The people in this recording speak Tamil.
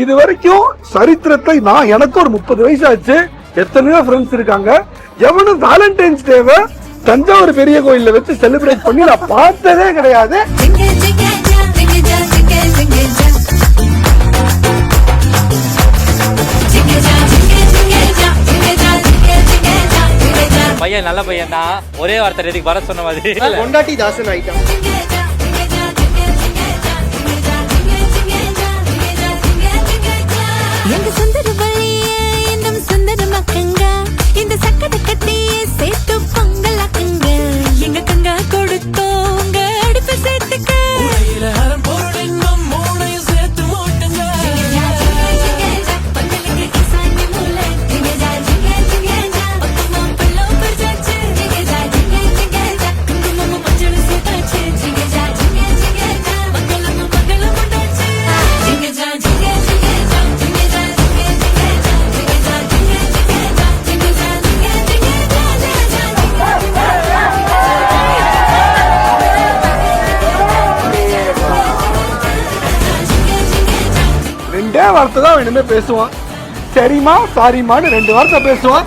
இது வரைக்கும் சரித்திரத்தை நான் எனக்கு ஒரு 30 வயசு ஆச்சு, எத்தனையோ ஃப்ரெண்ட்ஸ் இருக்காங்க, எவனும் வேலண்டைன்ஸ் டேவை தஞ்சாவூர் பெரிய கோயில்ல வச்சு செலிப்ரேட் பண்ணி நான் பார்த்ததே கிடையாது. பையன் நல்ல பையன் தான், ஒரே வார்த்தை எதுக்கு வர சொன்ன மாதிரி கொண்டாட்டி தாசன் ஆயிட்டான். ரெண்டே வார்த்தை தான் இனிமே பேசுவான், சரிமா சாரிமான்னு 2 வார்த்தை பேசுவான்.